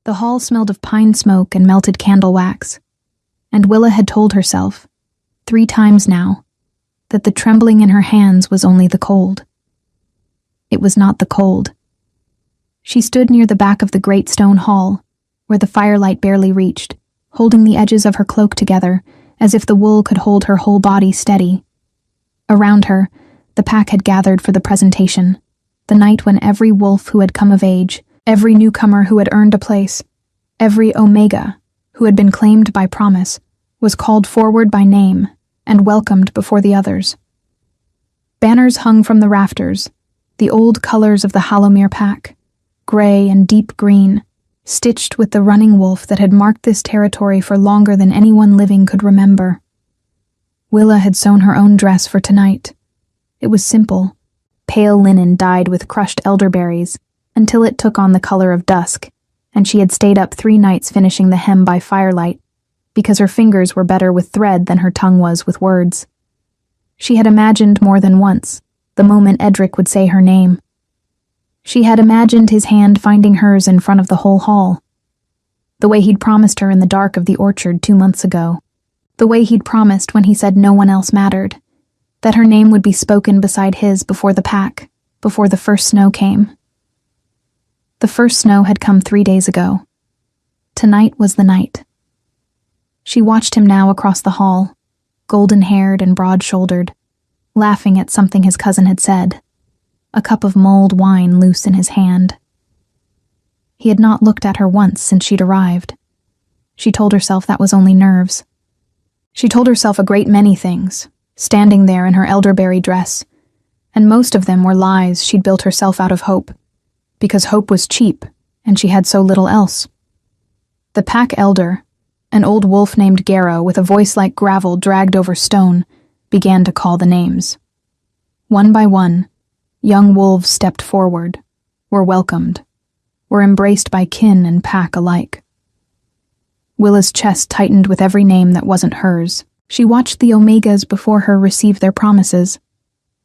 The hall smelled of pine smoke and melted candle wax, and Willa had told herself, 3 times now, that the trembling in her hands was only the cold. It was not the cold. She stood near the back of the great stone hall, where the firelight barely reached, holding the edges of her cloak together, as if the wool could hold her whole body steady. Around her, the pack had gathered for the presentation, the night when every wolf who had come of age, every newcomer who had earned a place, every Omega who had been claimed by promise, was called forward by name and welcomed before the others. Banners hung from the rafters, the old colors of the Hallowmere pack, gray and deep green, stitched with the running wolf that had marked this territory for longer than anyone living could remember. Willa had sewn her own dress for tonight. It was simple, pale linen dyed with crushed elderberries, until it took on the color of dusk, and she had stayed up 3 nights finishing the hem by firelight, because her fingers were better with thread than her tongue was with words. She had imagined more than once the moment Edric would say her name. She had imagined his hand finding hers in front of the whole hall, the way he'd promised her in the dark of the orchard 2 months ago, the way he'd promised when he said no one else mattered, that her name would be spoken beside his before the pack, before the first snow came. The first snow had come 3 days ago. Tonight was the night. She watched him now across the hall, golden-haired and broad-shouldered, laughing at something his cousin had said, a cup of mulled wine loose in his hand. He had not looked at her once since she'd arrived. She told herself that was only nerves. She told herself a great many things, standing there in her elderberry dress, and most of them were lies she'd built herself out of hope, because hope was cheap, and she had so little else. The pack elder, an old wolf named Garrow with a voice like gravel dragged over stone, began to call the names. One by one, young wolves stepped forward, were welcomed, were embraced by kin and pack alike. Willa's chest tightened with every name that wasn't hers. She watched the Omegas before her receive their promises,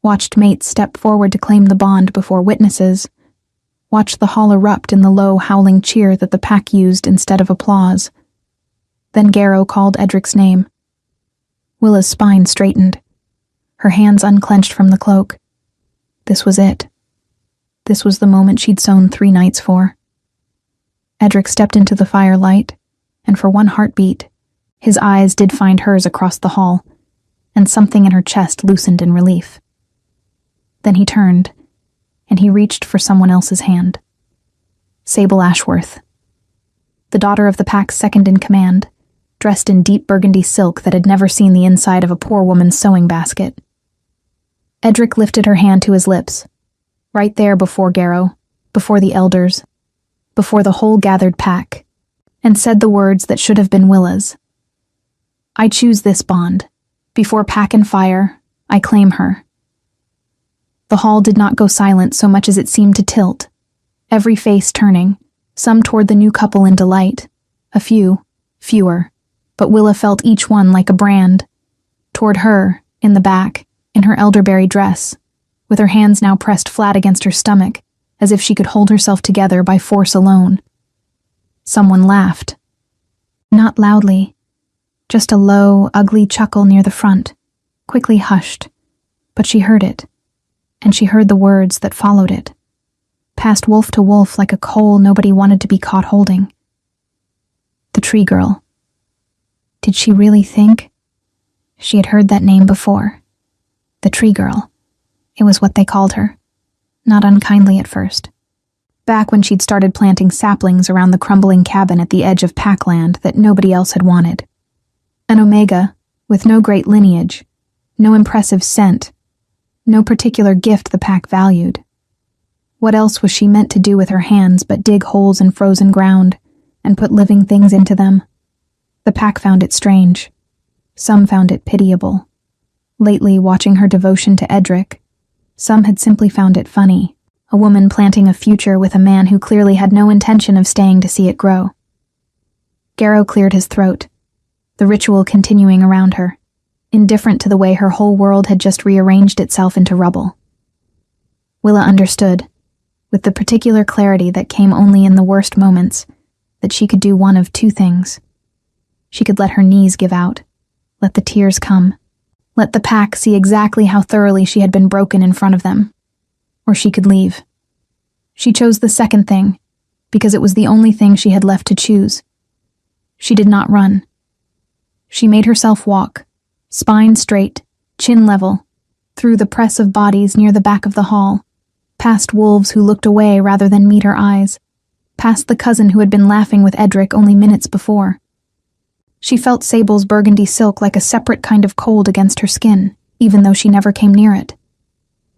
watched mates step forward to claim the bond before witnesses, watched the hall erupt in the low, howling cheer that the pack used instead of applause. Then Garrow called Edric's name. Willa's spine straightened, her hands unclenched from the cloak. This was it. This was the moment she'd sewn 3 nights for. Edric stepped into the firelight, and for one heartbeat, his eyes did find hers across the hall, and something in her chest loosened in relief. Then he turned, and he reached for someone else's hand. Sable Ashworth, the daughter of the pack's second in command, dressed in deep burgundy silk that had never seen the inside of a poor woman's sewing basket. Edric lifted her hand to his lips, right there before Garrow, before the elders, before the whole gathered pack, and said the words that should have been Willa's. I choose this bond. Before pack and fire, I claim her. The hall did not go silent so much as it seemed to tilt, every face turning, some toward the new couple in delight, a few, fewer, but Willa felt each one like a brand, toward her, in the back, in her elderberry dress, with her hands now pressed flat against her stomach, as if she could hold herself together by force alone. Someone laughed. Not loudly, just a low, ugly chuckle near the front, quickly hushed, but she heard it, and she heard the words that followed it, passed wolf to wolf like a coal nobody wanted to be caught holding. The tree girl. Did she really think? She had heard that name before. The tree girl. It was what they called her. Not unkindly at first. Back when she'd started planting saplings around the crumbling cabin at the edge of packland that nobody else had wanted. An Omega, with no great lineage, no impressive scent, no particular gift the pack valued. What else was she meant to do with her hands but dig holes in frozen ground and put living things into them? The pack found it strange. Some found it pitiable. Lately, watching her devotion to Edric, some had simply found it funny, a woman planting a future with a man who clearly had no intention of staying to see it grow. Garrow cleared his throat, the ritual continuing around her, indifferent to the way her whole world had just rearranged itself into rubble. Willa understood, with the particular clarity that came only in the worst moments, that she could do one of two things. She could let her knees give out, let the tears come, let the pack see exactly how thoroughly she had been broken in front of them. Or she could leave. She chose the second thing, because it was the only thing she had left to choose. She did not run. She made herself walk, spine straight, chin level, through the press of bodies near the back of the hall, past wolves who looked away rather than meet her eyes, past the cousin who had been laughing with Edric only minutes before. She felt Sable's burgundy silk like a separate kind of cold against her skin, even though she never came near it.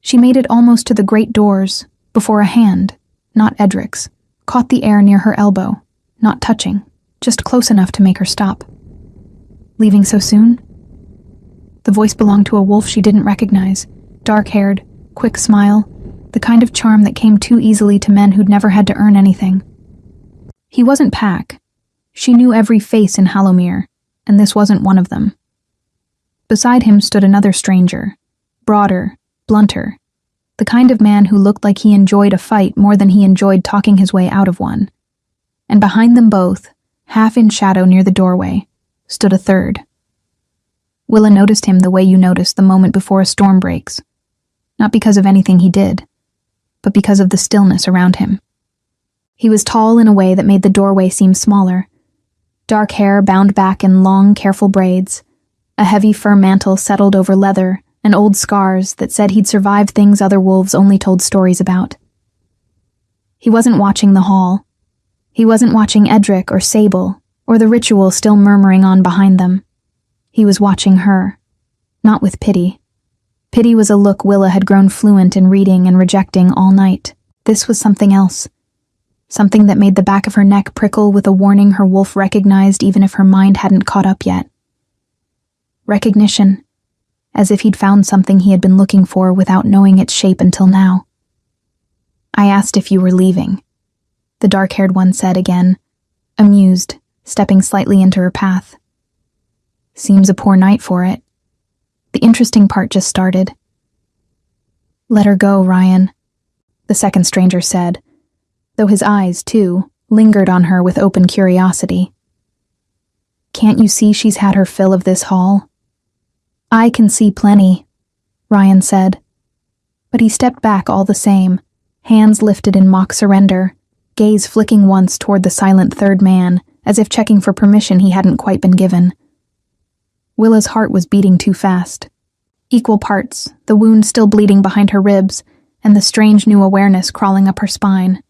She made it almost to the great doors, before a hand, not Edric's, caught the air near her elbow, not touching, just close enough to make her stop. Leaving so soon? The voice belonged to a wolf she didn't recognize, dark-haired, quick smile, the kind of charm that came too easily to men who'd never had to earn anything. He wasn't Pack. She knew every face in Hallowmere, and this wasn't one of them. Beside him stood another stranger, broader, blunter, the kind of man who looked like he enjoyed a fight more than he enjoyed talking his way out of one. And behind them both, half in shadow near the doorway, stood a third. Willa noticed him the way you notice the moment before a storm breaks, not because of anything he did, but because of the stillness around him. He was tall in a way that made the doorway seem smaller, dark hair bound back in long, careful braids, a heavy fur mantle settled over leather, and old scars that said he'd survived things other wolves only told stories about. He wasn't watching the hall. He wasn't watching Edric or Sable, or the ritual still murmuring on behind them. He was watching her, not with pity. Pity was a look Willa had grown fluent in reading and rejecting all night. This was something else. Something that made the back of her neck prickle with a warning her wolf recognized even if her mind hadn't caught up yet. Recognition, as if he'd found something he had been looking for without knowing its shape until now. "I asked if you were leaving," the dark-haired one said again, amused, stepping slightly into her path. "Seems a poor night for it. The interesting part just started." "Let her go, Ryan," the second stranger said, though his eyes, too, lingered on her with open curiosity. "Can't you see she's had her fill of this hall?" "I can see plenty," Ryan said. But he stepped back all the same, hands lifted in mock surrender, gaze flicking once toward the silent third man, as if checking for permission he hadn't quite been given. Willa's heart was beating too fast. Equal parts, the wound still bleeding behind her ribs, and the strange new awareness crawling up her spine.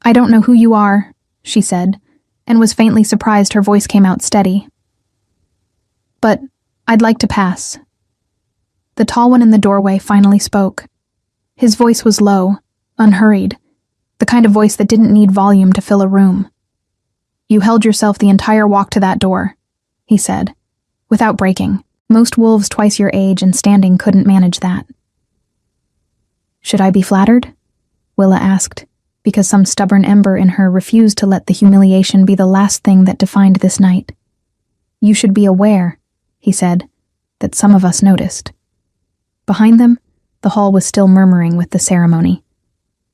"I don't know who you are," she said, and was faintly surprised her voice came out steady. "But I'd like to pass." The tall one in the doorway finally spoke. His voice was low, unhurried, the kind of voice that didn't need volume to fill a room. "You held yourself the entire walk to that door," he said, without breaking. Most wolves twice your age and standing couldn't manage that. "Should I be flattered?" Willa asked, because some stubborn ember in her refused to let the humiliation be the last thing that defined this night. "You should be aware," he said, "that some of us noticed." Behind them, the hall was still murmuring with the ceremony.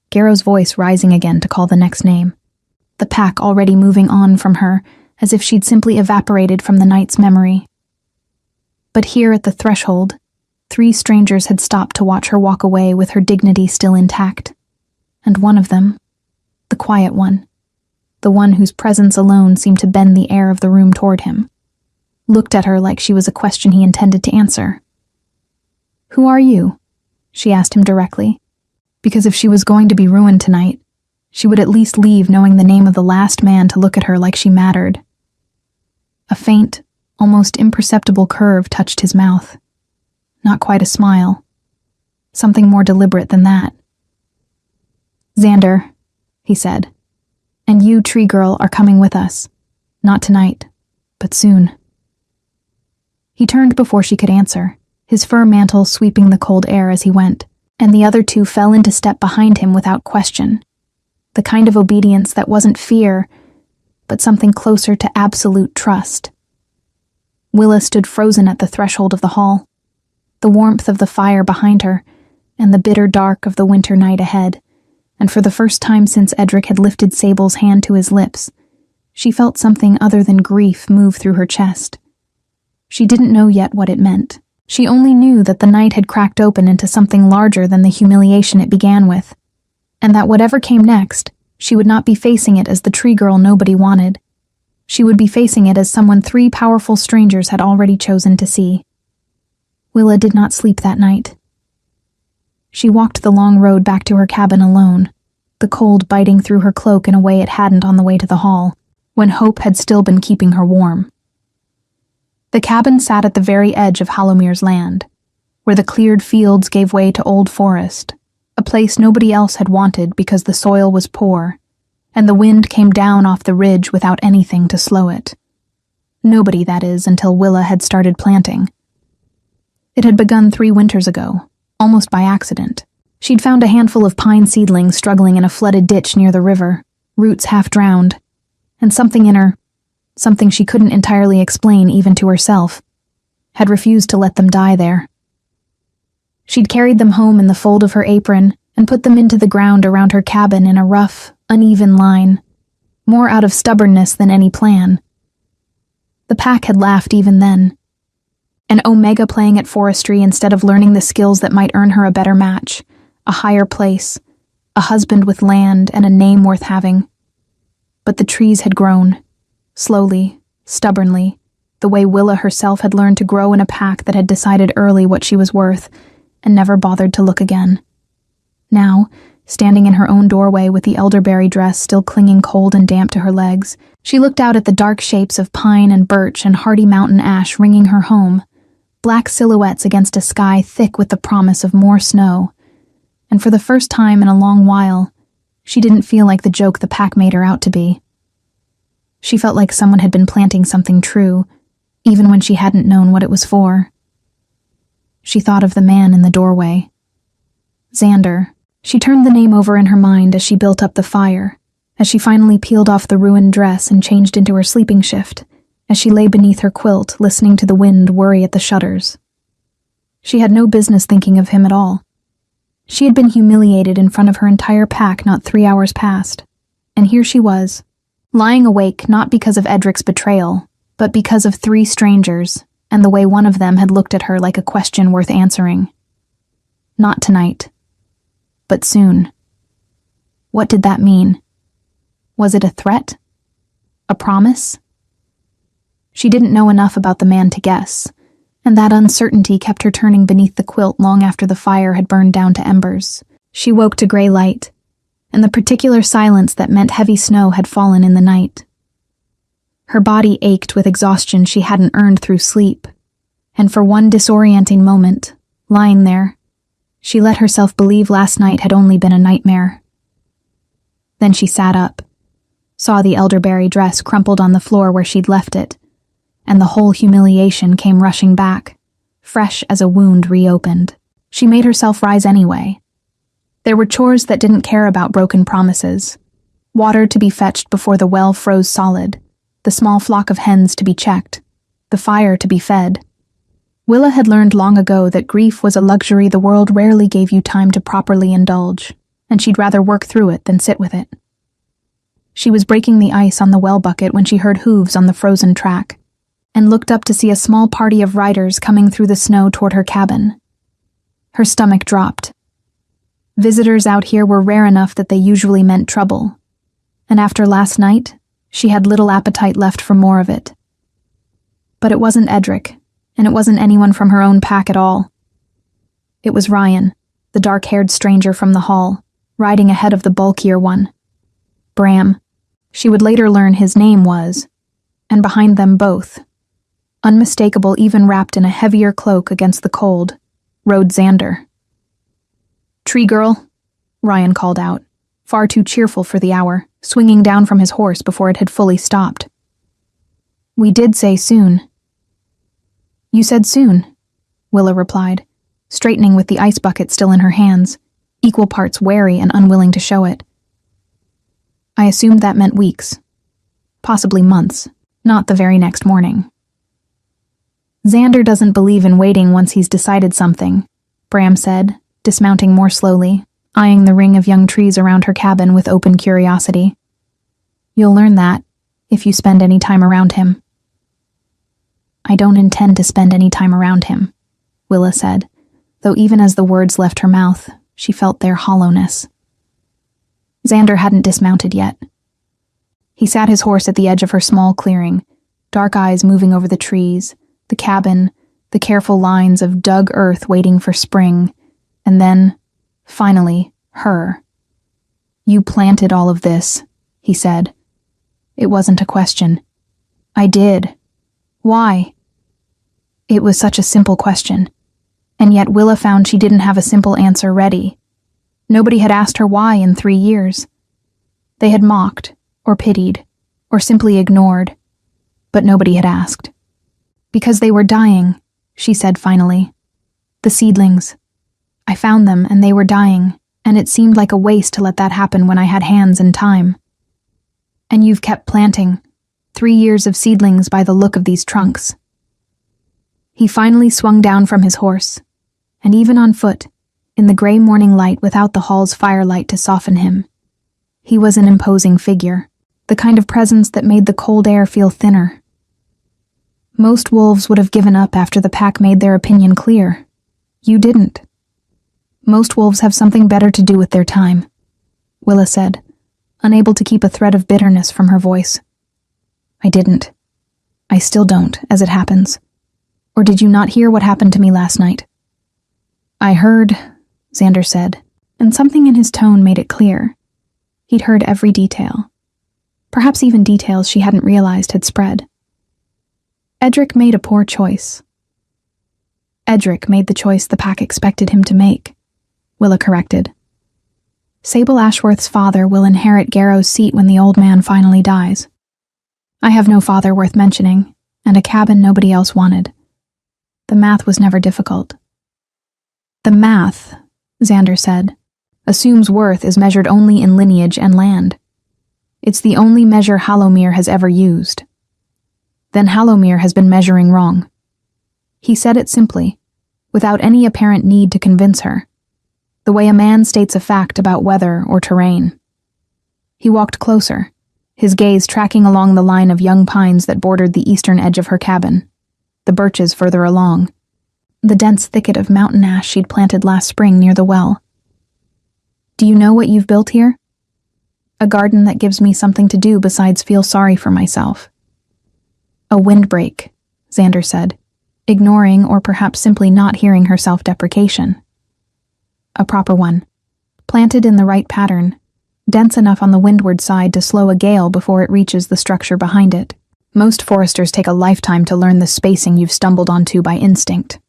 Garrow's voice rising again to call the next name. The pack already moving on from her, as if she'd simply evaporated from the night's memory. But here at the threshold, 3 strangers had stopped to watch her walk away with her dignity still intact. And one of them, the quiet one, the one whose presence alone seemed to bend the air of the room toward him, looked at her like she was a question he intended to answer. "Who are you?" she asked him directly, because if she was going to be ruined tonight, she would at least leave knowing the name of the last man to look at her like she mattered. A faint, almost imperceptible curve touched his mouth. Not quite a smile. Something more deliberate than that. "Xander," he said, "and you, Tree Girl, are coming with us. Not tonight, but soon." He turned before she could answer, his fur mantle sweeping the cold air as he went, and the other 2 fell into step behind him without question. The kind of obedience that wasn't fear, but something closer to absolute trust. Willa stood frozen at the threshold of the hall, the warmth of the fire behind her, and the bitter dark of the winter night ahead, and for the first time since Edric had lifted Sable's hand to his lips, she felt something other than grief move through her chest. She didn't know yet what it meant. She only knew that the night had cracked open into something larger than the humiliation it began with, and that whatever came next, she would not be facing it as the tree girl nobody wanted. She would be facing it as someone 3 powerful strangers had already chosen to see. Willa did not sleep that night. She walked the long road back to her cabin alone, the cold biting through her cloak in a way it hadn't on the way to the hall, when hope had still been keeping her warm. The cabin sat at the very edge of Hallomere's land, where the cleared fields gave way to old forest, a place nobody else had wanted because the soil was poor, and the wind came down off the ridge without anything to slow it. Nobody, that is, until Willa had started planting. It had begun 3 winters ago, almost by accident. She'd found a handful of pine seedlings struggling in a flooded ditch near the river, roots half drowned, and something in her, something she couldn't entirely explain even to herself, had refused to let them die there. She'd carried them home in the fold of her apron and put them into the ground around her cabin in a rough, uneven line, more out of stubbornness than any plan. The pack had laughed even then. An Omega playing at forestry instead of learning the skills that might earn her a better match, a higher place, a husband with land and a name worth having. But the trees had grown, slowly, stubbornly, the way Willa herself had learned to grow in a pack that had decided early what she was worth, and never bothered to look again. Now, standing in her own doorway with the elderberry dress still clinging cold and damp to her legs, she looked out at the dark shapes of pine and birch and hardy mountain ash ringing her home, black silhouettes against a sky thick with the promise of more snow, and for the first time in a long while, she didn't feel like the joke the pack made her out to be. She felt like someone had been planting something true, even when she hadn't known what it was for. She thought of the man in the doorway. Xander. She turned the name over in her mind as she built up the fire, as she finally peeled off the ruined dress and changed into her sleeping shift, as she lay beneath her quilt listening to the wind worry at the shutters. She had no business thinking of him at all. She had been humiliated in front of her entire pack not 3 hours past, and here she was, lying awake not because of Edric's betrayal, but because of 3 strangers, and the way one of them had looked at her like a question worth answering. Not tonight. But soon. What did that mean? Was it a threat? A promise? She didn't know enough about the man to guess, and that uncertainty kept her turning beneath the quilt long after the fire had burned down to embers. She woke to gray light, and the particular silence that meant heavy snow had fallen in the night. Her body ached with exhaustion she hadn't earned through sleep, and for one disorienting moment, lying there, she let herself believe last night had only been a nightmare. Then she sat up, saw the elderberry dress crumpled on the floor where she'd left it, and the whole humiliation came rushing back, fresh as a wound reopened. She made herself rise anyway. There were chores that didn't care about broken promises. Water to be fetched before the well froze solid, the small flock of hens to be checked, the fire to be fed. Willa had learned long ago that grief was a luxury the world rarely gave you time to properly indulge, and she'd rather work through it than sit with it. She was breaking the ice on the well bucket when she heard hooves on the frozen track, and looked up to see a small party of riders coming through the snow toward her cabin. Her stomach dropped. Visitors out here were rare enough that they usually meant trouble, and after last night, she had little appetite left for more of it. But it wasn't Edric, and it wasn't anyone from her own pack at all. It was Ryan, the dark-haired stranger from the hall, riding ahead of the bulkier one. Bram. She would later learn his name was, and behind them both, unmistakable even wrapped in a heavier cloak against the cold, rode Xander. "Tree girl," Ryan called out, far too cheerful for the hour, swinging down from his horse before it had fully stopped. "We did say soon." "You said soon," Willa replied, straightening with the ice bucket still in her hands, equal parts wary and unwilling to show it. "I assumed that meant weeks, possibly months, not the very next morning." "Xander doesn't believe in waiting once he's decided something," Bram said, dismounting more slowly, eyeing the ring of young trees around her cabin with open curiosity. "You'll learn that if you spend any time around him." "I don't intend to spend any time around him," Willa said, though even as the words left her mouth, she felt their hollowness. Xander hadn't dismounted yet. He sat his horse at the edge of her small clearing, dark eyes moving over the trees, the cabin, the careful lines of dug earth waiting for spring, and then, finally, her. "You planted all of this," he said. It wasn't a question. "I did. Why?" It was such a simple question, and yet Willa found she didn't have a simple answer ready. Nobody had asked her why in 3 years. They had mocked, or pitied, or simply ignored, but nobody had asked. "Because they were dying," she said finally. "The seedlings. I found them and they were dying, and it seemed like a waste to let that happen when I had hands and time. And you've kept planting. 3 years of seedlings by the look of these trunks." He finally swung down from his horse, and even on foot, in the gray morning light without the hall's firelight to soften him, he was an imposing figure, the kind of presence that made the cold air feel thinner. Most wolves would have given up after the pack made their opinion clear. You didn't. "Most wolves have something better to do with their time," Willa said, unable to keep a thread of bitterness from her voice. "I didn't. I still don't, as it happens. Or did you not hear what happened to me last night?" "I heard," Xander said, and something in his tone made it clear. He'd heard every detail. Perhaps even details she hadn't realized had spread. Edric made a poor choice. Edric made the choice the pack expected him to make, Willa corrected. "Sable Ashworth's father will inherit Garrow's seat when the old man finally dies. I have no father worth mentioning, and a cabin nobody else wanted. The math was never difficult." "The math," Xander said, "assumes worth is measured only in lineage and land. It's the only measure Hallowmere has ever used. Then Hallowmere has been measuring wrong." He said it simply, without any apparent need to convince her, the way a man states a fact about weather or terrain. He walked closer, his gaze tracking along the line of young pines that bordered the eastern edge of her cabin, the birches further along, the dense thicket of mountain ash she'd planted last spring near the well. "Do you know what you've built here? A garden that gives me something to do besides feel sorry for myself." "A windbreak," Xander said, ignoring or perhaps simply not hearing her self-deprecation. "A proper one, planted in the right pattern, dense enough on the windward side to slow a gale before it reaches the structure behind it. Most foresters take a lifetime to learn the spacing you've stumbled onto by instinct."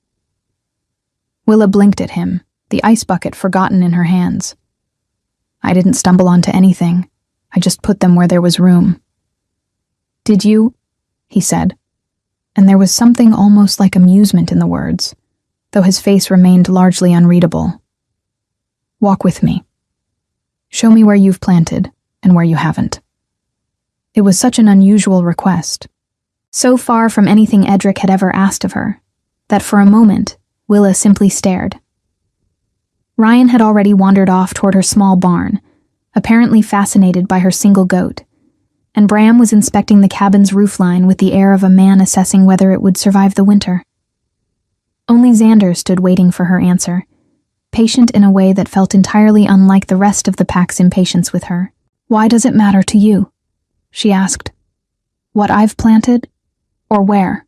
Willa blinked at him, the ice bucket forgotten in her hands. "I didn't stumble onto anything. I just put them where there was room." "Did you?" he said, and there was something almost like amusement in the words, though his face remained largely unreadable. "Walk with me. Show me where you've planted and where you haven't." It was such an unusual request, so far from anything Edric had ever asked of her, that for a moment, Willa simply stared. Ryan had already wandered off toward her small barn, apparently fascinated by her single goat, and Bram was inspecting the cabin's roofline with the air of a man assessing whether it would survive the winter. Only Xander stood waiting for her answer, patient in a way that felt entirely unlike the rest of the pack's impatience with her. "Why does it matter to you?" she asked. "What I've planted, or where?"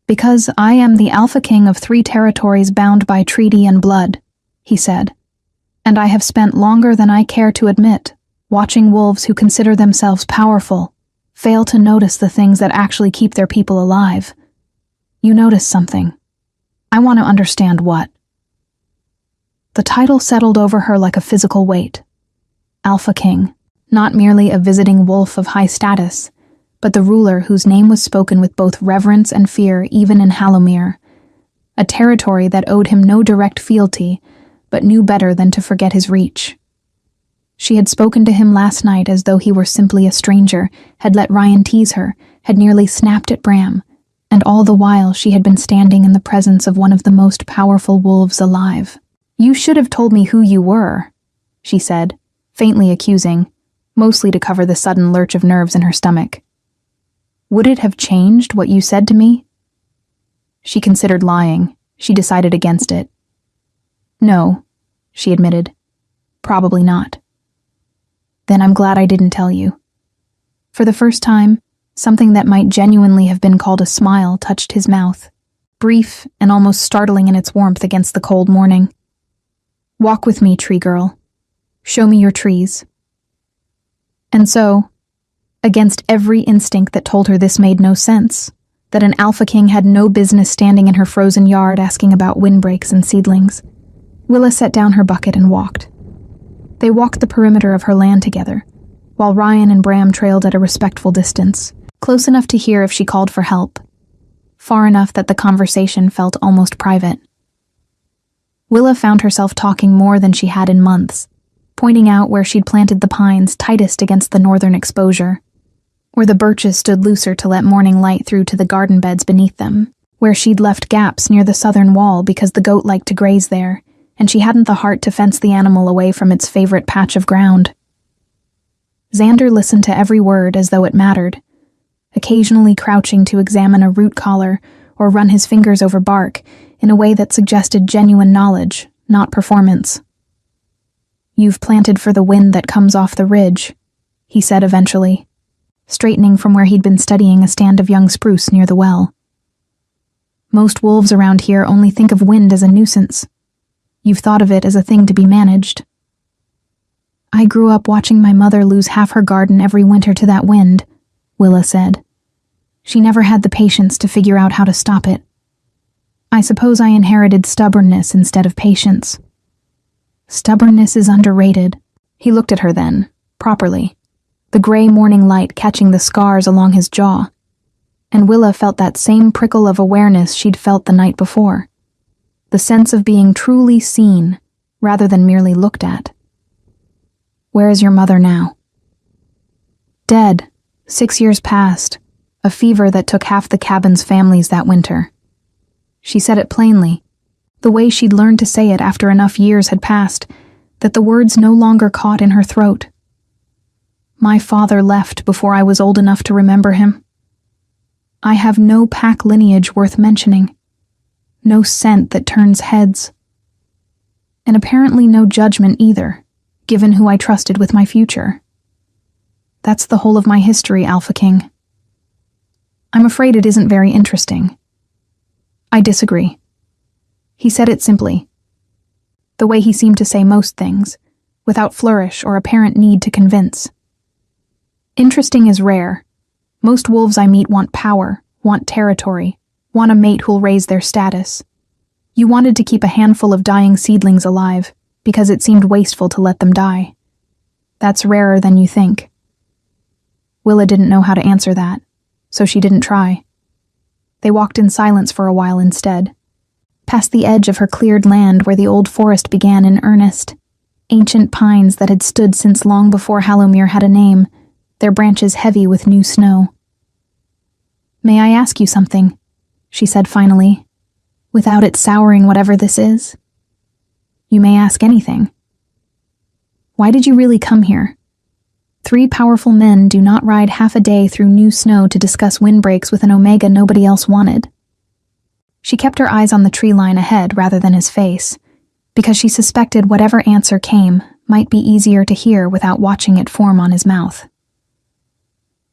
"Because I am the Alpha King of 3 territories bound by treaty and blood," he said, "and I have spent longer than I care to admit watching wolves who consider themselves powerful fail to notice the things that actually keep their people alive. You notice something. I want to understand what." The title settled over her like a physical weight. Alpha King, not merely a visiting wolf of high status, but the ruler whose name was spoken with both reverence and fear even in Hallowmere, a territory that owed him no direct fealty, but knew better than to forget his reach. She had spoken to him last night as though he were simply a stranger, had let Ryan tease her, had nearly snapped at Bram, and all the while she had been standing in the presence of one of the most powerful wolves alive. You should have told me who you were, she said, faintly accusing, mostly to cover the sudden lurch of nerves in her stomach. Would it have changed what you said to me? She considered lying. She decided against it. No, she admitted. Probably not. Then I'm glad I didn't tell you. For the first time, something that might genuinely have been called a smile touched his mouth, brief and almost startling in its warmth against the cold morning. Walk with me, tree girl. Show me your trees. And so, against every instinct that told her this made no sense, that an alpha king had no business standing in her frozen yard asking about windbreaks and seedlings, Willa set down her bucket and walked. They walked the perimeter of her land together, while Ryan and Bram trailed at a respectful distance, close enough to hear if she called for help, far enough that the conversation felt almost private. Willa found herself talking more than she had in months, pointing out where she'd planted the pines tightest against the northern exposure, where the birches stood looser to let morning light through to the garden beds beneath them, where she'd left gaps near the southern wall because the goat liked to graze there, and she hadn't the heart to fence the animal away from its favorite patch of ground. Xander listened to every word as though it mattered, occasionally crouching to examine a root collar or run his fingers over bark in a way that suggested genuine knowledge, not performance. You've planted for the wind that comes off the ridge, he said eventually, straightening from where he'd been studying a stand of young spruce near the well. Most wolves around here only think of wind as a nuisance. You've thought of it as a thing to be managed. I grew up watching my mother lose half her garden every winter to that wind, Willa said. She never had the patience to figure out how to stop it. I suppose I inherited stubbornness instead of patience. Stubbornness is underrated. He looked at her then, properly, the gray morning light catching the scars along his jaw, and Willa felt that same prickle of awareness she'd felt the night before, the sense of being truly seen rather than merely looked at. Where is your mother now? Dead, 6 years past, a fever that took half the cabin's families that winter. She said it plainly, the way she'd learned to say it after enough years had passed, that the words no longer caught in her throat. My father left before I was old enough to remember him. I have no pack lineage worth mentioning, no scent that turns heads, and apparently no judgment either, given who I trusted with my future. That's the whole of my history, Alpha King. I'm afraid it isn't very interesting. I disagree. He said it simply, the way he seemed to say most things, without flourish or apparent need to convince. Interesting is rare. Most wolves I meet want power, want territory, want a mate who'll raise their status. You wanted to keep a handful of dying seedlings alive, because it seemed wasteful to let them die. That's rarer than you think. Willa didn't know how to answer that, so she didn't try. They walked in silence for a while instead, past the edge of her cleared land where the old forest began in earnest, ancient pines that had stood since long before Hallowmere had a name, their branches heavy with new snow. May I ask you something? She said finally, without it souring whatever this is. You may ask anything. Why did you really come here? 3 powerful men do not ride half a day through new snow to discuss windbreaks with an omega nobody else wanted. She kept her eyes on the tree line ahead rather than his face, because she suspected whatever answer came might be easier to hear without watching it form on his mouth.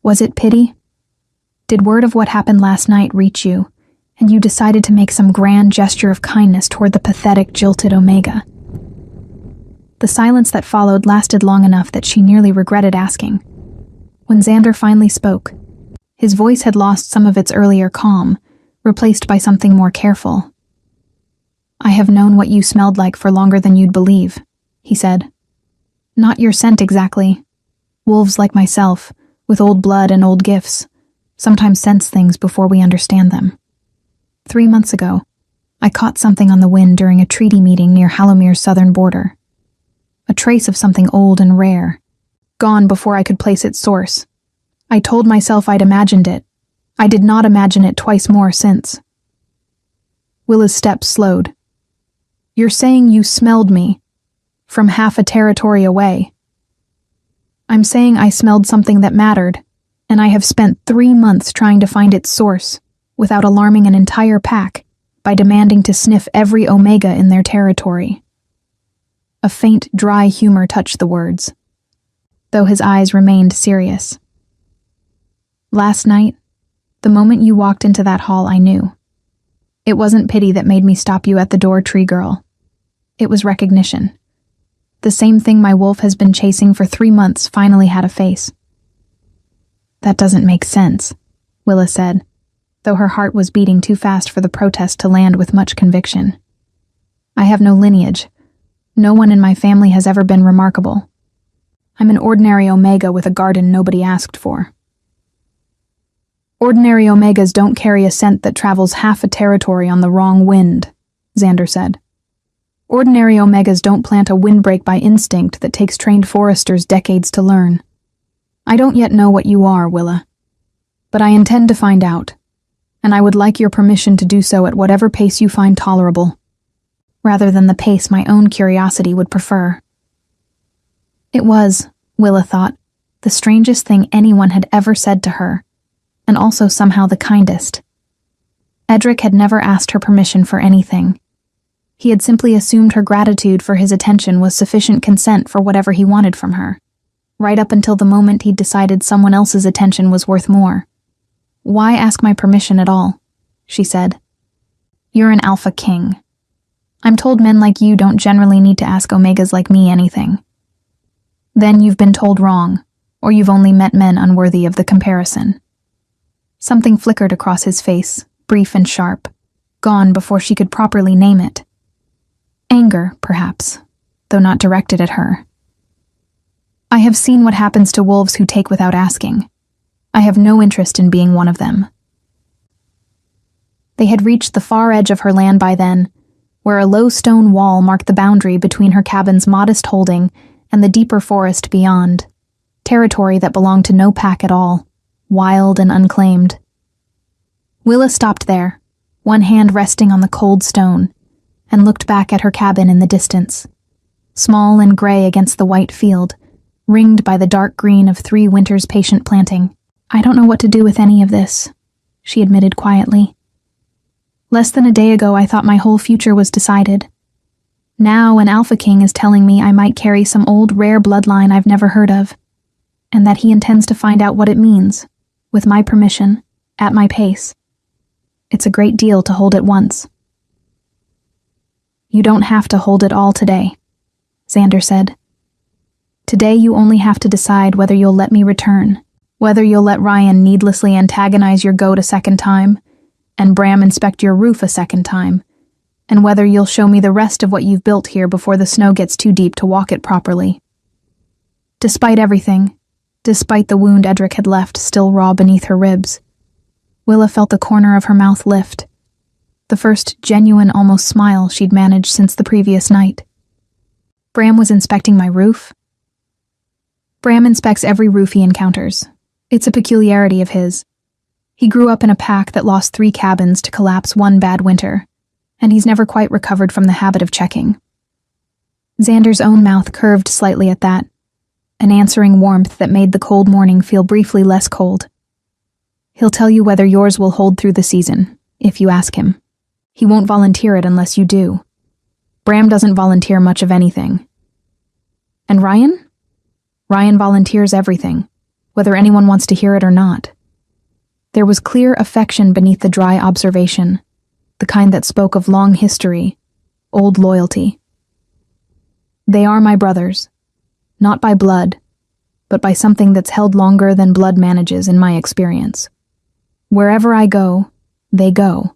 Was it pity? Did word of what happened last night reach you, and you decided to make some grand gesture of kindness toward the pathetic, jilted omega? The silence that followed lasted long enough that she nearly regretted asking. When Xander finally spoke, his voice had lost some of its earlier calm, replaced by something more careful. I have known what you smelled like for longer than you'd believe, he said. Not your scent exactly. Wolves like myself, with old blood and old gifts, sometimes sense things before we understand them. 3 months ago, I caught something on the wind during a treaty meeting near Hallomere's southern border. A trace of something old and rare, gone before I could place its source. I told myself I'd imagined it. I did not imagine it twice more since. Willa's steps slowed. You're saying you smelled me from half a territory away. I'm saying I smelled something that mattered, and I have spent 3 months trying to find its source without alarming an entire pack by demanding to sniff every omega in their territory. A faint, dry humor touched the words, though his eyes remained serious. Last night, the moment you walked into that hall, I knew. It wasn't pity that made me stop you at the door, tree girl. It was recognition. The same thing my wolf has been chasing for 3 months finally had a face. That doesn't make sense, Willa said, though her heart was beating too fast for the protest to land with much conviction. I have no lineage. No one in my family has ever been remarkable. I'm an ordinary omega with a garden nobody asked for. Ordinary omegas don't carry a scent that travels half a territory on the wrong wind, Xander said. Ordinary omegas don't plant a windbreak by instinct that takes trained foresters decades to learn. I don't yet know what you are, Willa, but I intend to find out, and I would like your permission to do so at whatever pace you find tolerable, rather than the pace my own curiosity would prefer. It was, Willa thought, the strangest thing anyone had ever said to her, and also somehow the kindest. Edric had never asked her permission for anything. He had simply assumed her gratitude for his attention was sufficient consent for whatever he wanted from her, right up until the moment he'd decided someone else's attention was worth more. Why ask my permission at all? She said. You're an alpha king. I'm told men like you don't generally need to ask omegas like me anything. Then you've been told wrong, or you've only met men unworthy of the comparison. Something flickered across his face, brief and sharp, gone before she could properly name it. Anger, perhaps, though not directed at her. I have seen what happens to wolves who take without asking. I have no interest in being one of them. They had reached the far edge of her land by then, where a low stone wall marked the boundary between her cabin's modest holding and the deeper forest beyond, territory that belonged to no pack at all, wild and unclaimed. Willa stopped there, one hand resting on the cold stone, and looked back at her cabin in the distance, small and gray against the white field, ringed by the dark green of 3 winters' patient planting. I don't know what to do with any of this, she admitted quietly. Less than a day ago I thought my whole future was decided. Now an Alpha King is telling me I might carry some old rare bloodline I've never heard of, and that he intends to find out what it means, with my permission, at my pace. It's a great deal to hold at once. You don't have to hold it all today, Xander said. Today you only have to decide whether you'll let me return, whether you'll let Ryan needlessly antagonize your goat a second time, and Bram inspect your roof a second time, and whether you'll show me the rest of what you've built here before the snow gets too deep to walk it properly. Despite everything, despite the wound Edric had left still raw beneath her ribs, Willa felt the corner of her mouth lift, the first genuine almost smile she'd managed since the previous night. Bram was inspecting my roof? Bram inspects every roof he encounters. It's a peculiarity of his. He grew up in a pack that lost 3 cabins to collapse one bad winter, and he's never quite recovered from the habit of checking. Xander's own mouth curved slightly at that, an answering warmth that made the cold morning feel briefly less cold. He'll tell you whether yours will hold through the season, if you ask him. He won't volunteer it unless you do. Bram doesn't volunteer much of anything. And Ryan? Ryan volunteers everything, whether anyone wants to hear it or not. There was clear affection beneath the dry observation, the kind that spoke of long history, old loyalty. They are my brothers, not by blood, but by something that's held longer than blood manages in my experience. Wherever I go, they go.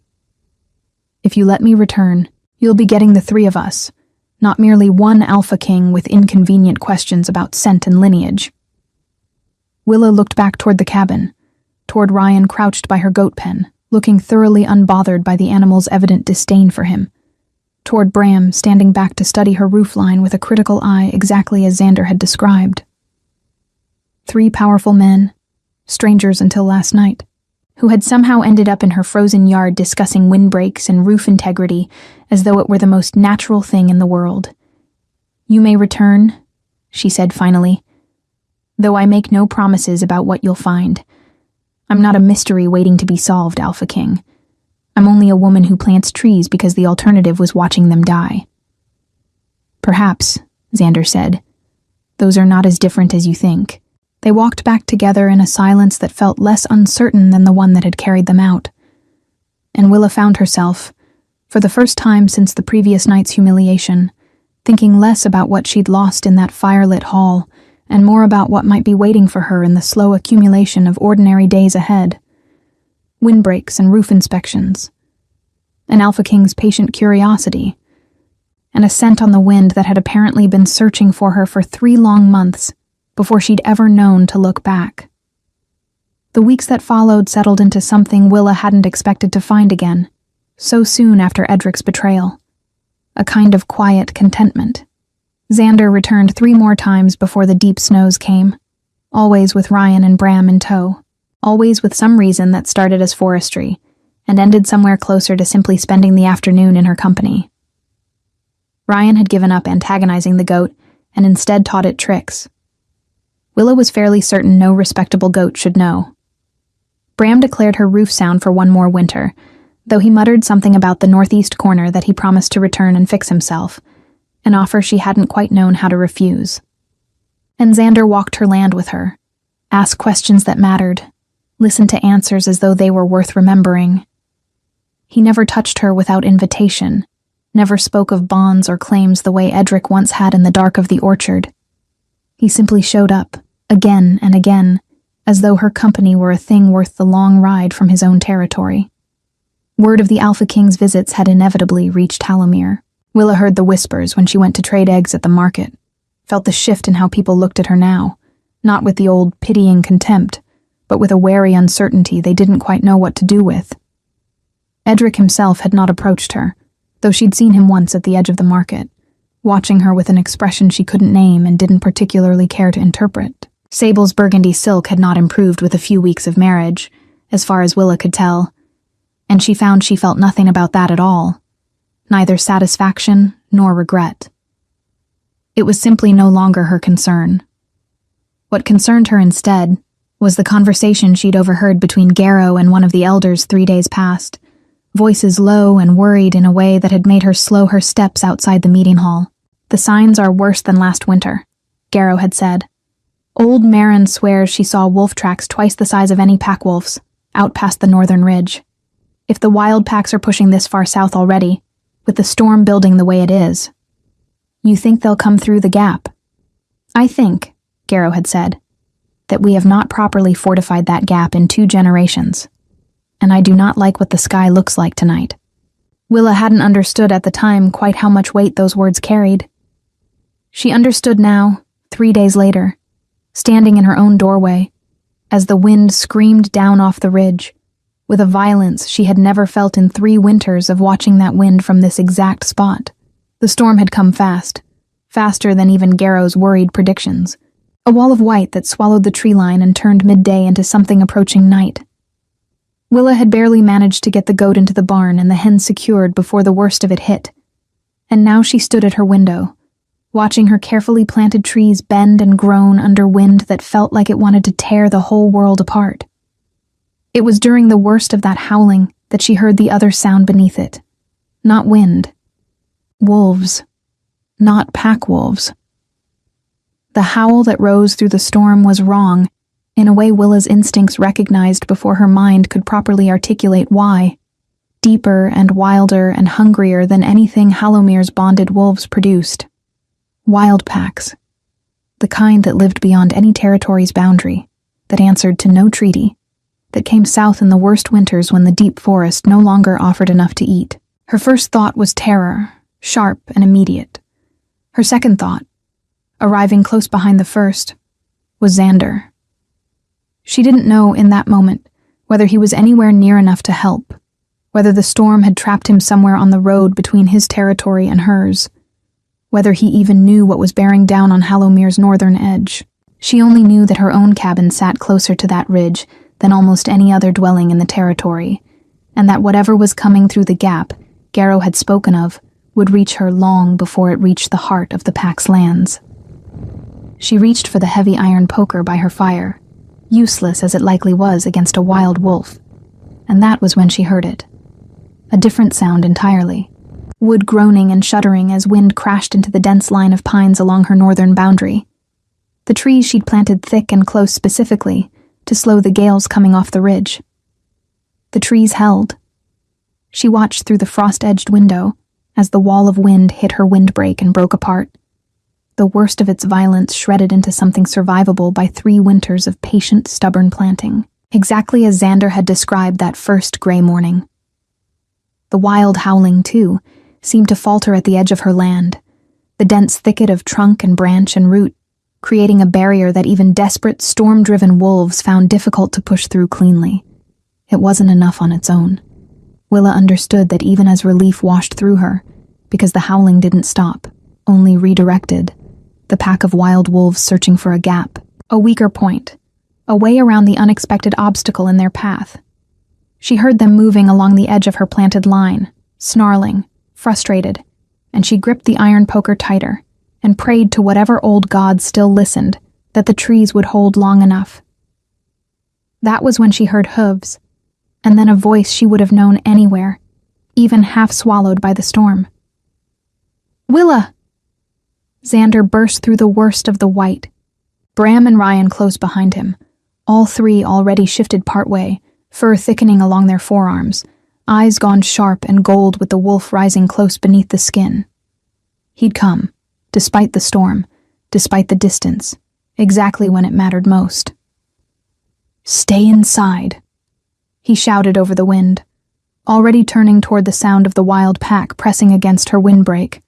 If you let me return, you'll be getting the 3 of us, not merely one Alpha King with inconvenient questions about scent and lineage. Willa looked back toward the cabin, toward Ryan crouched by her goat pen, looking thoroughly unbothered by the animal's evident disdain for him, toward Bram standing back to study her roofline with a critical eye exactly as Xander had described. 3 powerful men, strangers until last night, who had somehow ended up in her frozen yard discussing windbreaks and roof integrity as though it were the most natural thing in the world. "You may return," she said finally, "though I make no promises about what you'll find. I'm not a mystery waiting to be solved, Alpha King. I'm only a woman who plants trees because the alternative was watching them die." "Perhaps," Xander said. "Those are not as different as you think." They walked back together in a silence that felt less uncertain than the one that had carried them out. And Willa found herself, for the first time since the previous night's humiliation, thinking less about what she'd lost in that firelit hall and more about what might be waiting for her in the slow accumulation of ordinary days ahead. Windbreaks and roof inspections, an Alpha King's patient curiosity, and a scent on the wind that had apparently been searching for her for 3 long months before she'd ever known to look back. The weeks that followed settled into something Willa hadn't expected to find again, so soon after Edric's betrayal. A kind of quiet contentment. Xander returned 3 more times before the deep snows came, always with Ryan and Bram in tow, always with some reason that started as forestry and ended somewhere closer to simply spending the afternoon in her company. Ryan had given up antagonizing the goat and instead taught it tricks. Willa was fairly certain no respectable goat should know. Bram declared her roof sound for 1 more winter, though he muttered something about the northeast corner that he promised to return and fix himself, an offer she hadn't quite known how to refuse. And Xander walked her land with her, asked questions that mattered, listened to answers as though they were worth remembering. He never touched her without invitation, never spoke of bonds or claims the way Edric once had in the dark of the orchard. He simply showed up, again and again, as though her company were a thing worth the long ride from his own territory. Word of the Alpha King's visits had inevitably reached Halomere. Willa heard the whispers when she went to trade eggs at the market, felt the shift in how people looked at her now, not with the old pitying contempt, but with a wary uncertainty they didn't quite know what to do with. Edric himself had not approached her, though she'd seen him once at the edge of the market, watching her with an expression she couldn't name and didn't particularly care to interpret. Sable's burgundy silk had not improved with a few weeks of marriage, as far as Willa could tell, and she found she felt nothing about that at all, neither satisfaction nor regret. It was simply no longer her concern. What concerned her instead was the conversation she'd overheard between Garrow and one of the elders 3 days past, voices low and worried in a way that had made her slow her steps outside the meeting hall. "The signs are worse than last winter," Garrow had said. "Old Marin swears she saw wolf tracks twice the size of any pack wolves, out past the northern ridge. If the wild packs are pushing this far south already, with the storm building the way it is, you think they'll come through the gap?" "I think," Garrow had said, "that we have not properly fortified that gap in 2 generations, and I do not like what the sky looks like tonight." Willa hadn't understood at the time quite how much weight those words carried. She understood now, 3 days later, standing in her own doorway, as the wind screamed down off the ridge, with a violence she had never felt in 3 winters of watching that wind from this exact spot. The storm had come fast, faster than even Garrow's worried predictions. A wall of white that swallowed the tree line and turned midday into something approaching night. Willa had barely managed to get the goat into the barn and the hens secured before the worst of it hit, and now she stood at her window, watching her carefully planted trees bend and groan under wind that felt like it wanted to tear the whole world apart. It was during the worst of that howling that she heard the other sound beneath it. Not wind. Wolves. Not pack wolves. The howl that rose through the storm was wrong, in a way Willa's instincts recognized before her mind could properly articulate why. Deeper and wilder and hungrier than anything Halomere's bonded wolves produced. Wild packs. The kind that lived beyond any territory's boundary, that answered to no treaty, that came south in the worst winters when the deep forest no longer offered enough to eat. Her first thought was terror, sharp and immediate. Her second thought, arriving close behind the first, was Xander. She didn't know in that moment whether he was anywhere near enough to help, whether the storm had trapped him somewhere on the road between his territory and hers, whether he even knew what was bearing down on Halomere's northern edge. She only knew that her own cabin sat closer to that ridge than almost any other dwelling in the territory, and that whatever was coming through the gap Garrow had spoken of would reach her long before it reached the heart of the pack's lands. She reached for the heavy iron poker by her fire, useless as it likely was against a wild wolf, and that was when she heard it. A different sound entirely. Wood groaning and shuddering as wind crashed into the dense line of pines along her northern boundary. The trees she'd planted thick and close specifically to slow the gales coming off the ridge. The trees held. She watched through the frost-edged window as the wall of wind hit her windbreak and broke apart. The worst of its violence shredded into something survivable by 3 winters of patient, stubborn planting, exactly as Xander had described that first gray morning. The wild howling, too, seemed to falter at the edge of her land, the dense thicket of trunk and branch and root, creating a barrier that even desperate, storm-driven wolves found difficult to push through cleanly. It wasn't enough on its own. Willa understood that even as relief washed through her, because the howling didn't stop, only redirected, the pack of wild wolves searching for a gap, a weaker point, a way around the unexpected obstacle in their path. She heard them moving along the edge of her planted line, snarling, frustrated, and she gripped the iron poker tighter and prayed to whatever old gods still listened that the trees would hold long enough. That was when she heard hooves, and then a voice she would have known anywhere, even half swallowed by the storm. "Willa!" Xander burst through the worst of the white. Bram and Ryan close behind him, all 3 already shifted partway, fur thickening along their forearms, eyes gone sharp and gold with the wolf rising close beneath the skin. He'd come, despite the storm, despite the distance, exactly when it mattered most. "Stay inside," he shouted over the wind, already turning toward the sound of the wild pack pressing against her windbreak.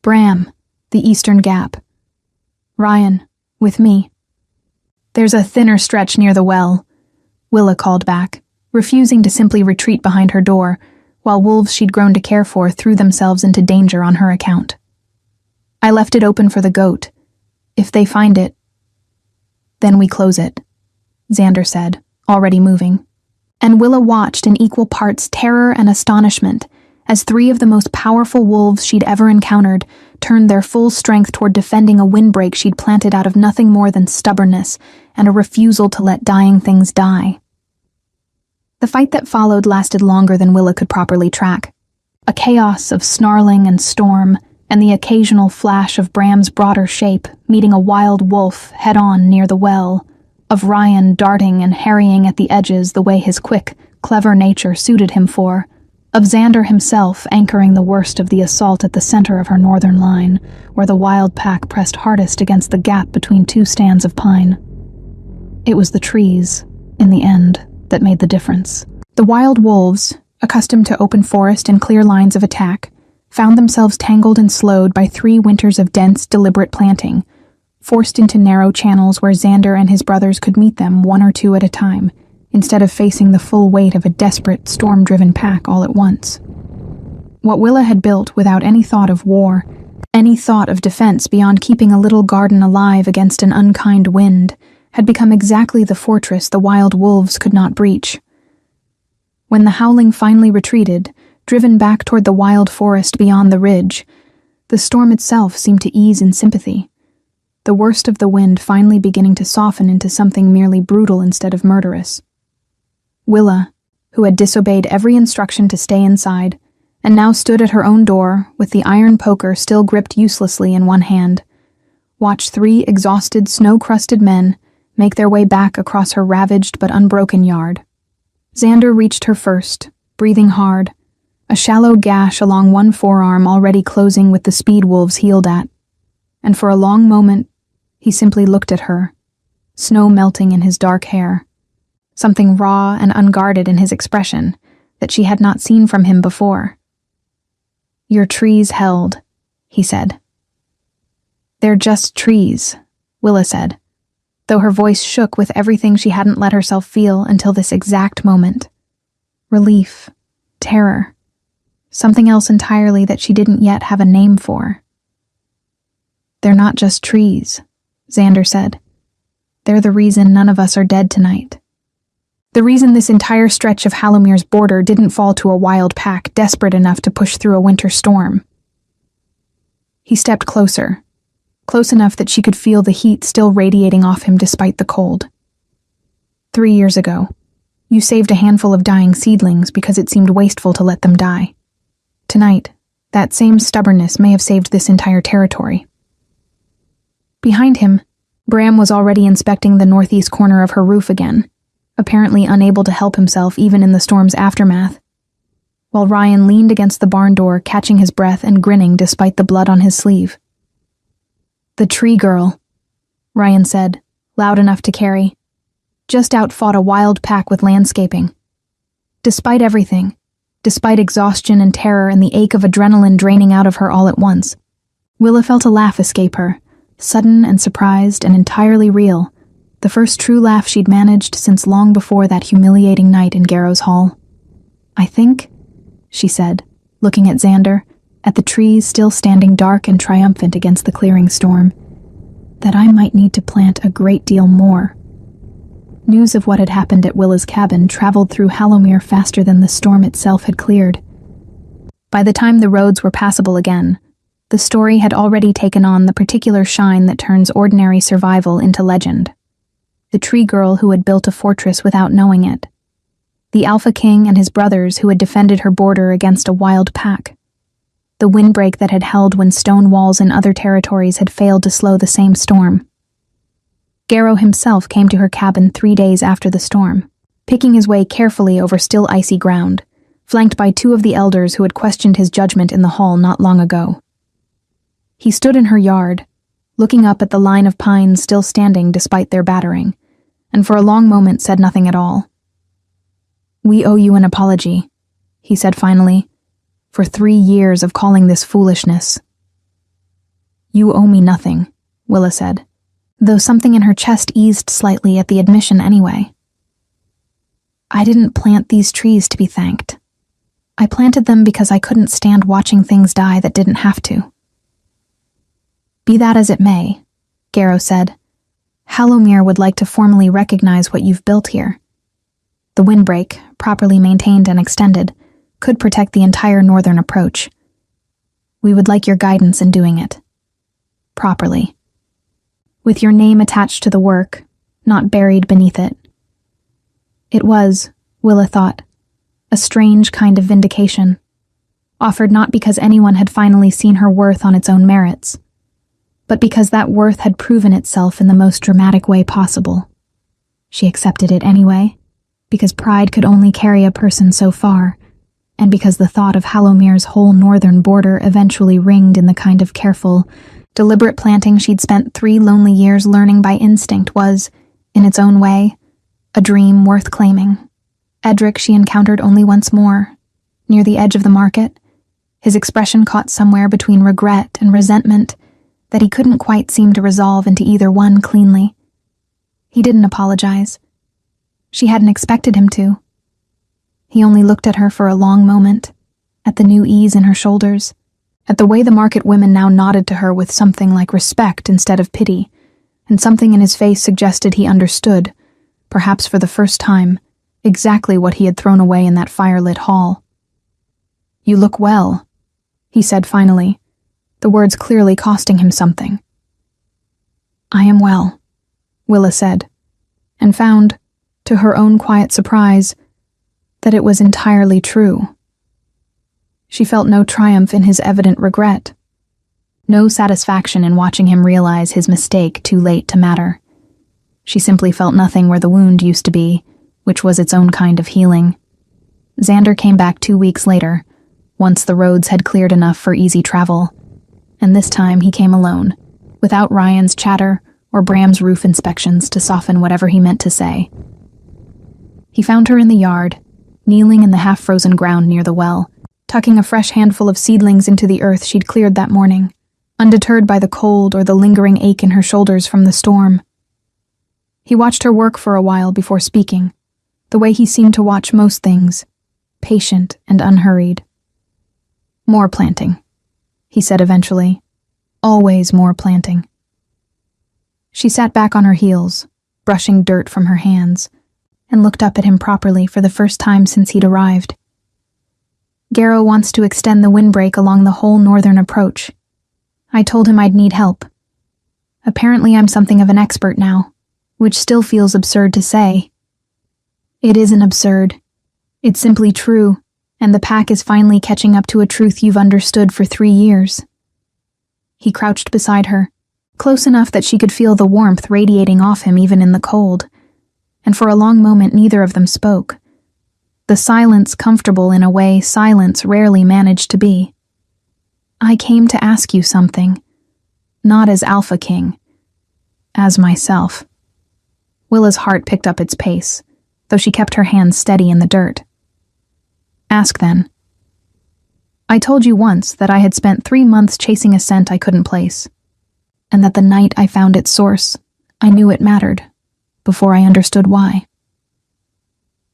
"Bram, the eastern gap. Ryan, with me." "There's a thinner stretch near the well," Willa called back, refusing to simply retreat behind her door, while wolves she'd grown to care for threw themselves into danger on her account. "I left it open for the goat. If they find it, then we close it," Xander said, already moving. And Willa watched in equal parts terror and astonishment as 3 of the most powerful wolves she'd ever encountered turned their full strength toward defending a windbreak she'd planted out of nothing more than stubbornness and a refusal to let dying things die. The fight that followed lasted longer than Willa could properly track. A chaos of snarling and storm, and the occasional flash of Bram's broader shape meeting a wild wolf head-on near the well, of Ryan darting and harrying at the edges the way his quick, clever nature suited him for, of Xander himself anchoring the worst of the assault at the center of her northern line, where the wild pack pressed hardest against the gap between 2 stands of pine. It was the trees, in the end, that made the difference. The wild wolves, accustomed to open forest and clear lines of attack, found themselves tangled and slowed by 3 winters of dense, deliberate planting, forced into narrow channels where Xander and his brothers could meet them 1 or 2 at a time, instead of facing the full weight of a desperate, storm-driven pack all at once. What Willa had built without any thought of war, any thought of defense beyond keeping a little garden alive against an unkind wind, had become exactly the fortress the wild wolves could not breach. When the howling finally retreated, driven back toward the wild forest beyond the ridge, the storm itself seemed to ease in sympathy, the worst of the wind finally beginning to soften into something merely brutal instead of murderous. Willa, who had disobeyed every instruction to stay inside, and now stood at her own door with the iron poker still gripped uselessly in one hand, watched 3 exhausted, snow-crusted men make their way back across her ravaged but unbroken yard. Xander reached her first, breathing hard, a shallow gash along one forearm already closing with the speed wolves healed at, and for a long moment he simply looked at her, snow melting in his dark hair, something raw and unguarded in his expression that she had not seen from him before. "Your trees held," he said. "They're just trees," Willa said, though her voice shook with everything she hadn't let herself feel until this exact moment. Relief, terror, something else entirely that she didn't yet have a name for. "They're not just trees," Xander said. "They're the reason none of us are dead tonight. The reason this entire stretch of Halomir's border didn't fall to a wild pack desperate enough to push through a winter storm. He stepped closer, close enough that she could feel the heat still radiating off him despite the cold. 3 years ago, you saved a handful of dying seedlings because it seemed wasteful to let them die. Tonight, that same stubbornness may have saved this entire territory. Behind him, Bram was already inspecting the northeast corner of her roof again, apparently unable to help himself even in the storm's aftermath, while Ryan leaned against the barn door, catching his breath and grinning despite the blood on his sleeve. "The tree girl," Ryan said, loud enough to carry, "just outfought a wild pack with landscaping. Despite everything, despite exhaustion and terror and the ache of adrenaline draining out of her all at once, Willa felt a laugh escape her, sudden and surprised and entirely real, the first true laugh she'd managed since long before that humiliating night in Garrow's Hall. "I think," she said, looking at Xander, at the trees still standing dark and triumphant against the clearing storm, "that I might need to plant a great deal more." News of what had happened at Willa's cabin traveled through Halomir faster than the storm itself had cleared. By the time the roads were passable again, the story had already taken on the particular shine that turns ordinary survival into legend. The tree girl who had built a fortress without knowing it. The Alpha King and his brothers who had defended her border against a wild pack. The windbreak that had held when stone walls in other territories had failed to slow the same storm. Garrow himself came to her cabin 3 days after the storm, picking his way carefully over still icy ground, flanked by 2 of the elders who had questioned his judgment in the hall not long ago. He stood in her yard, looking up at the line of pines still standing despite their battering, and for a long moment said nothing at all. "We owe you an apology," he said finally, "for 3 years of calling this foolishness." "You owe me nothing," Willa said, though something in her chest eased slightly at the admission anyway. "I didn't plant these trees to be thanked. I planted them because I couldn't stand watching things die that didn't have to." "Be that as it may," Garrow said, "Halomir would like to formally recognize what you've built here. The windbreak, properly maintained and extended, could protect the entire northern approach. We would like your guidance in doing it. Properly. With your name attached to the work, not buried beneath it." It was, Willa thought, a strange kind of vindication, offered not because anyone had finally seen her worth on its own merits, but because that worth had proven itself in the most dramatic way possible. She accepted it anyway, because pride could only carry a person so far, and because the thought of Halomir's whole northern border eventually ringed in the kind of careful, deliberate planting she'd spent 3 lonely years learning by instinct was, in its own way, a dream worth claiming. Edric she encountered only once more, near the edge of the market, his expression caught somewhere between regret and resentment that he couldn't quite seem to resolve into either one cleanly. He didn't apologize. She hadn't expected him to. He only looked at her for a long moment, at the new ease in her shoulders, at the way the market women now nodded to her with something like respect instead of pity, and something in his face suggested he understood, perhaps for the first time, exactly what he had thrown away in that firelit hall. "You look well," he said finally, the words clearly costing him something. "I am well," Willa said, and found, to her own quiet surprise, that it was entirely true. She felt no triumph in his evident regret, no satisfaction in watching him realize his mistake too late to matter. She simply felt nothing where the wound used to be, which was its own kind of healing. Xander came back 2 weeks later, once the roads had cleared enough for easy travel, and this time he came alone, without Ryan's chatter or Bram's roof inspections to soften whatever he meant to say. He found her in the yard, kneeling in the half-frozen ground near the well, tucking a fresh handful of seedlings into the earth she'd cleared that morning, undeterred by the cold or the lingering ache in her shoulders from the storm. He watched her work for a while before speaking, the way he seemed to watch most things, patient and unhurried. "More planting," he said eventually. "Always more planting." She sat back on her heels, brushing dirt from her hands, and looked up at him properly for the first time since he'd arrived. Garrow wants to extend the windbreak along the whole northern approach. I told him I'd need help. Apparently I'm something of an expert now, which still feels absurd to say. It isn't absurd. It's simply true, and the pack is finally catching up to a truth you've understood for 3 years. He crouched beside her, close enough that she could feel the warmth radiating off him even in the cold, and for a long moment neither of them spoke. The silence comfortable in a way silence rarely managed to be. I came to ask you something, not as Alpha King, as myself. Willa's heart picked up its pace, though she kept her hands steady in the dirt. Ask then. I told you once that I had spent 3 months chasing a scent I couldn't place, and that the night I found its source, I knew it mattered, before I understood why.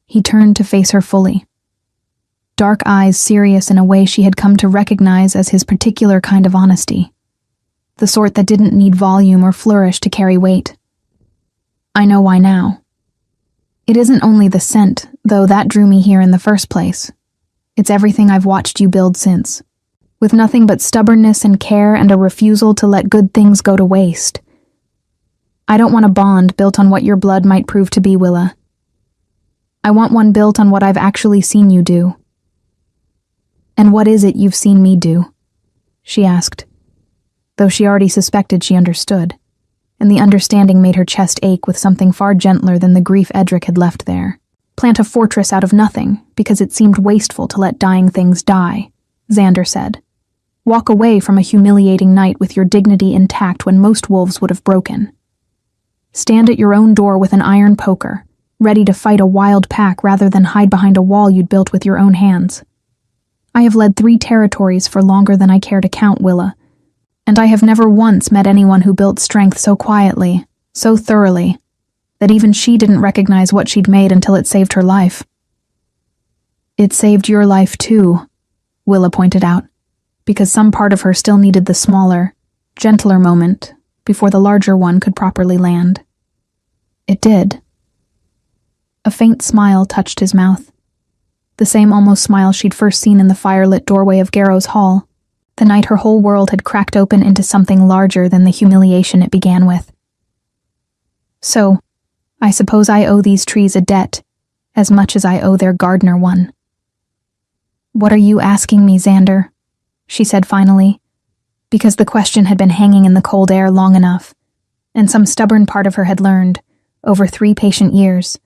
He turned to face her fully, dark eyes serious in a way she had come to recognize as his particular kind of honesty, the sort that didn't need volume or flourish to carry weight. I know why now. It isn't only the scent, though that drew me here in the first place. It's everything I've watched you build since, with nothing but stubbornness and care and a refusal to let good things go to waste. I don't want a bond built on what your blood might prove to be, Willa. I want one built on what I've actually seen you do. And what is it you've seen me do? She asked, though she already suspected she understood, and the understanding made her chest ache with something far gentler than the grief Edric had left there. Plant a fortress out of nothing, because it seemed wasteful to let dying things die, Xander said. Walk away from a humiliating night with your dignity intact when most wolves would have broken. Stand at your own door with an iron poker, ready to fight a wild pack rather than hide behind a wall you'd built with your own hands. I have led 3 territories for longer than I care to count, Willa, and I have never once met anyone who built strength so quietly, so thoroughly, that even she didn't recognize what she'd made until it saved her life. It saved your life too, Willa pointed out, because some part of her still needed the smaller, gentler moment before the larger one could properly land. It did. A faint smile touched his mouth, the same almost smile she'd first seen in the firelit doorway of Garrow's hall, the night her whole world had cracked open into something larger than the humiliation it began with. So, I suppose I owe these trees a debt, as much as I owe their gardener one. What are you asking me, Xander? She said finally, because the question had been hanging in the cold air long enough, and some stubborn part of her had learned, over 3 patient years,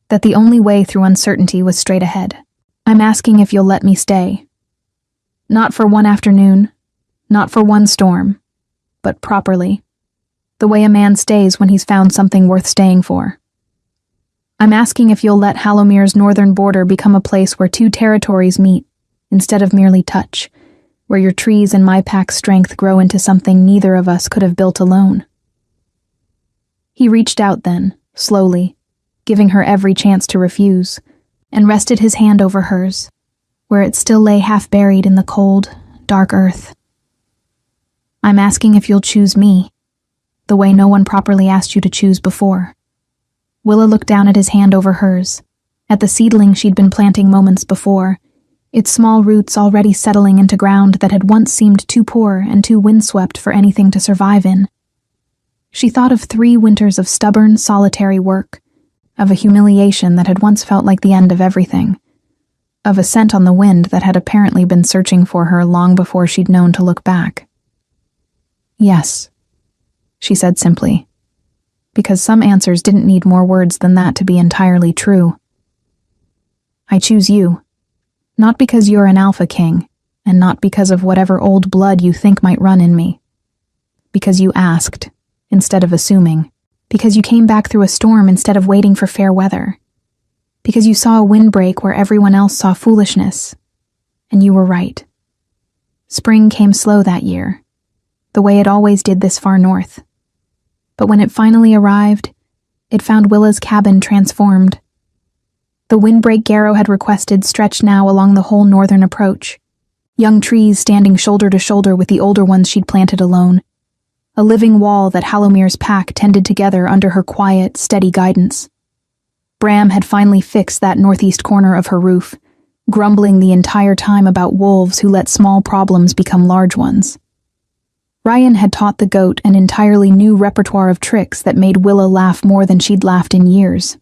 that the only way through uncertainty was straight ahead. I'm asking if you'll let me stay. Not for one afternoon, not for one storm, but properly, the way a man stays when he's found something worth staying for. I'm asking if you'll let Hallomere's northern border become a place where 2 territories meet, instead of merely touch, where your trees and my pack's strength grow into something neither of us could have built alone. He reached out then, slowly, giving her every chance to refuse, and rested his hand over hers, where it still lay half-buried in the cold, dark earth. I'm asking if you'll choose me, the way no one properly asked you to choose before. Willa looked down at his hand over hers, at the seedling she'd been planting moments before, its small roots already settling into ground that had once seemed too poor and too windswept for anything to survive in. She thought of 3 winters of stubborn, solitary work, of a humiliation that had once felt like the end of everything, of a scent on the wind that had apparently been searching for her long before she'd known to look back. Yes, she said simply, because some answers didn't need more words than that to be entirely true. I choose you, not because you're an Alpha King, and not because of whatever old blood you think might run in me. Because you asked, instead of assuming. Because you came back through a storm instead of waiting for fair weather. Because you saw a windbreak where everyone else saw foolishness. And you were right. Spring came slow that year, the way it always did this far north. But when it finally arrived, it found Willa's cabin transformed. The windbreak Garrow had requested stretched now along the whole northern approach, young trees standing shoulder to shoulder with the older ones she'd planted alone, a living wall that Hallomere's pack tended together under her quiet, steady guidance. Bram had finally fixed that northeast corner of her roof, grumbling the entire time about wolves who let small problems become large ones. Ryan had taught the goat an entirely new repertoire of tricks that made Willa laugh more than she'd laughed in years.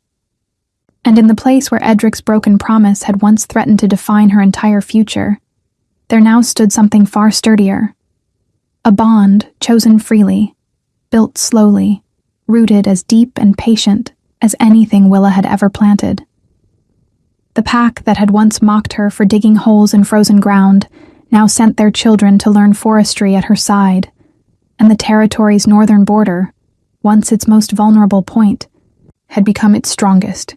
And in the place where Edric's broken promise had once threatened to define her entire future, there now stood something far sturdier. A bond chosen freely, built slowly, rooted as deep and patient as anything Willa had ever planted. The pack that had once mocked her for digging holes in frozen ground now sent their children to learn forestry at her side, and the territory's northern border, once its most vulnerable point, had become its strongest.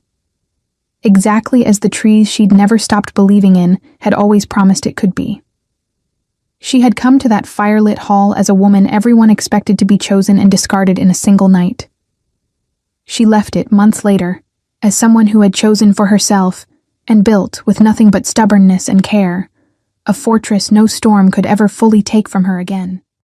Exactly as the trees she'd never stopped believing in had always promised it could be. She had come to that firelit hall as a woman everyone expected to be chosen and discarded in a single night. She left it months later as someone who had chosen for herself and built, with nothing but stubbornness and care, a fortress no storm could ever fully take from her again.